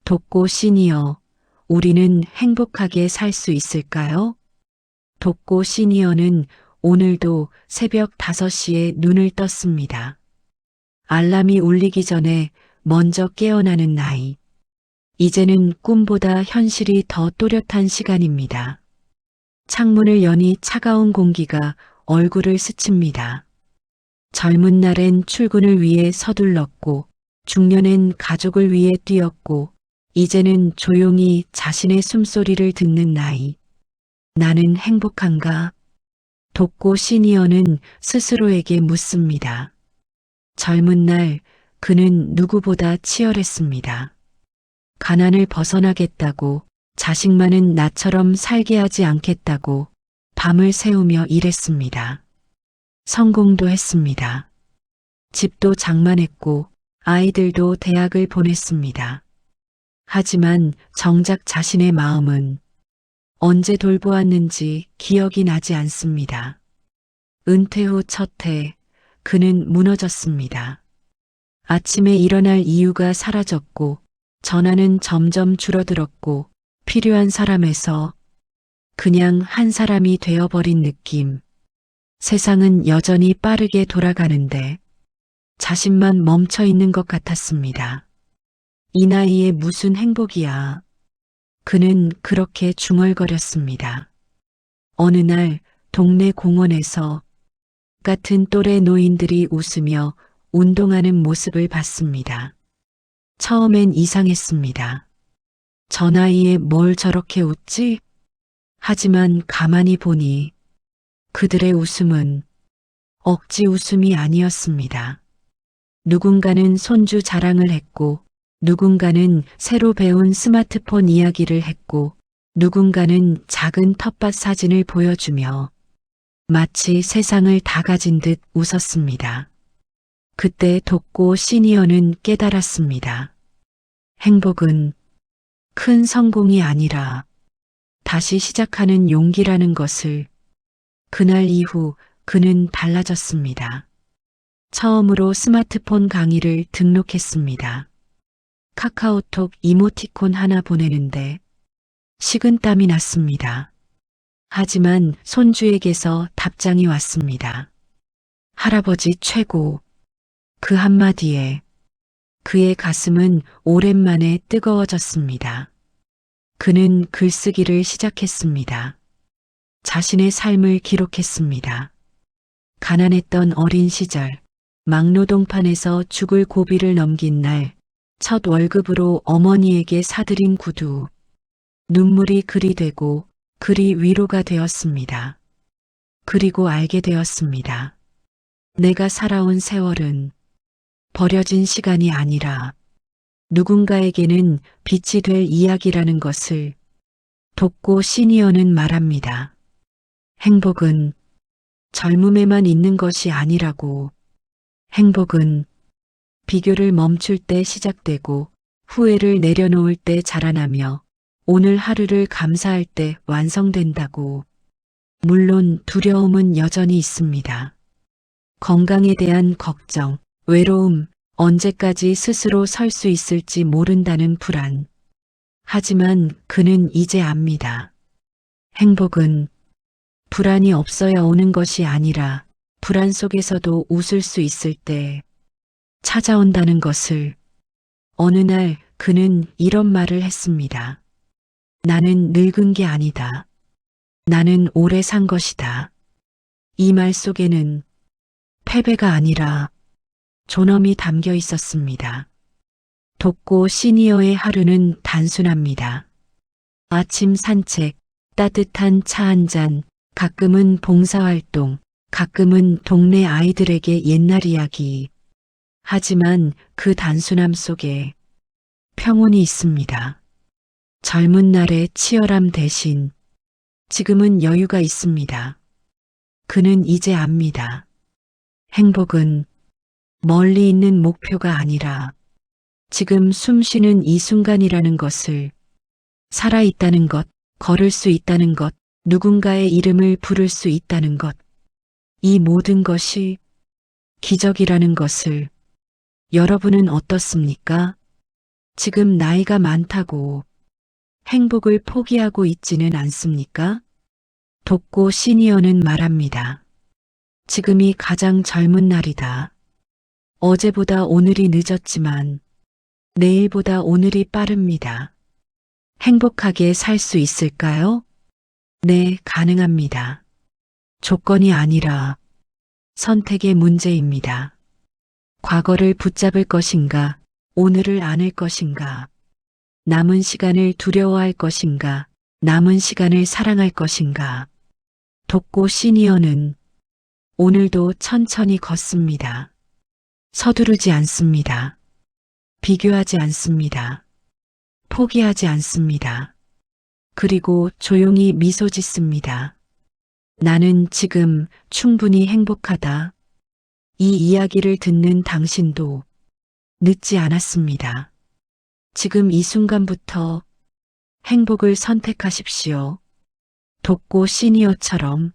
독고 시니어, 우리는 행복하게 살 수 있을까요? 독고 시니어는 오늘도 새벽 5시에 눈을 떴습니다. 알람이 울리기 전에 먼저 깨어나는 나이. 이제는 꿈보다 현실이 더 또렷한 시간입니다. 창문을 여니 차가운 공기가 얼굴을 스칩니다. 젊은 날엔 출근을 위해 서둘렀고, 중년엔 가족을 위해 뛰었고, 이제는 조용히 자신의 숨소리를 듣는 나이. 나는 행복한가? 독고 시니어는 스스로에게 묻습니다. 젊은 날 그는 누구보다 치열했습니다. 가난을 벗어나겠다고, 자식 많은 나처럼 살게 하지 않겠다고 밤을 새우며 일했습니다. 성공도 했습니다. 집도 장만했고 아이들도 대학을 보냈습니다. 하지만 정작 자신의 마음은 언제 돌보았는지 기억이 나지 않습니다. 은퇴 후 첫 해, 그는 무너졌습니다. 아침에 일어날 이유가 사라졌고, 전화는 점점 줄어들었고, 필요한 사람에서 그냥 한 사람이 되어버린 느낌. 세상은 여전히 빠르게 돌아가는데, 자신만 멈춰 있는 것 같았습니다. 이 나이에 무슨 행복이야. 그는 그렇게 중얼거렸습니다. 어느 날 동네 공원에서 같은 또래 노인들이 웃으며 운동하는 모습을 봤습니다. 처음엔 이상했습니다. 저 나이에 뭘 저렇게 웃지? 하지만 가만히 보니 그들의 웃음은 억지 웃음이 아니었습니다. 누군가는 손주 자랑을 했고, 누군가는 새로 배운 스마트폰 이야기를 했고, 누군가는 작은 텃밭 사진을 보여주며 마치 세상을 다 가진 듯 웃었습니다. 그때 독고 시니어는 깨달았습니다. 행복은 큰 성공이 아니라 다시 시작하는 용기라는 것을. 그날 이후 그는 달라졌습니다. 처음으로 스마트폰 강의를 등록했습니다. 카카오톡 이모티콘 하나 보내는데 식은땀이 났습니다. 하지만 손주에게서 답장이 왔습니다. 할아버지 최고. 그 한마디에 그의 가슴은 오랜만에 뜨거워졌습니다. 그는 글쓰기를 시작했습니다. 자신의 삶을 기록했습니다. 가난했던 어린 시절, 막노동판에서 죽을 고비를 넘긴 날, 첫 월급으로 어머니에게 사들인 구두. 눈물이 글이 되고 글이 위로가 되었습니다. 그리고 알게 되었습니다. 내가 살아온 세월은 버려진 시간이 아니라 누군가에게는 빛이 될 이야기라는 것을. 독고 시니어는 말합니다. 행복은 젊음에만 있는 것이 아니라고. 행복은 비교를 멈출 때 시작되고, 후회를 내려놓을 때 자라나며, 오늘 하루를 감사할 때 완성된다고. 물론 두려움은 여전히 있습니다. 건강에 대한 걱정, 외로움, 언제까지 스스로 설 수 있을지 모른다는 불안. 하지만 그는 이제 압니다. 행복은 불안이 없어야 오는 것이 아니라 불안 속에서도 웃을 수 있을 때 찾아온다는 것을. 어느 날 그는 이런 말을 했습니다. 나는 늙은 게 아니다. 나는 오래 산 것이다. 이 말 속에는 패배가 아니라 존엄이 담겨 있었습니다. 독고 시니어의 하루는 단순합니다. 아침 산책, 따뜻한 차 한 잔, 가끔은 봉사활동, 가끔은 동네 아이들에게 옛날 이야기. 하지만 그 단순함 속에 평온이 있습니다. 젊은 날의 치열함 대신 지금은 여유가 있습니다. 그는 이제 압니다. 행복은 멀리 있는 목표가 아니라 지금 숨 쉬는 이 순간이라는 것을. 살아있다는 것, 걸을 수 있다는 것, 누군가의 이름을 부를 수 있다는 것. 이 모든 것이 기적이라는 것을. 여러분은 어떻습니까? 지금 나이가 많다고 행복을 포기하고 있지는 않습니까? 독고 시니어는 말합니다. 지금이 가장 젊은 날이다. 어제보다 오늘이 늦었지만 내일보다 오늘이 빠릅니다. 행복하게 살 수 있을까요? 네, 가능합니다. 조건이 아니라 선택의 문제입니다. 과거를 붙잡을 것인가, 오늘을 안을 것인가, 남은 시간을 두려워할 것인가, 남은 시간을 사랑할 것인가. 독고 시니어는 오늘도 천천히 걷습니다. 서두르지 않습니다. 비교하지 않습니다. 포기하지 않습니다. 그리고 조용히 미소 짓습니다. 나는 지금 충분히 행복하다. 이 이야기를 듣는 당신도 늦지 않았습니다. 지금 이 순간부터 행복을 선택하십시오. 독고 시니어처럼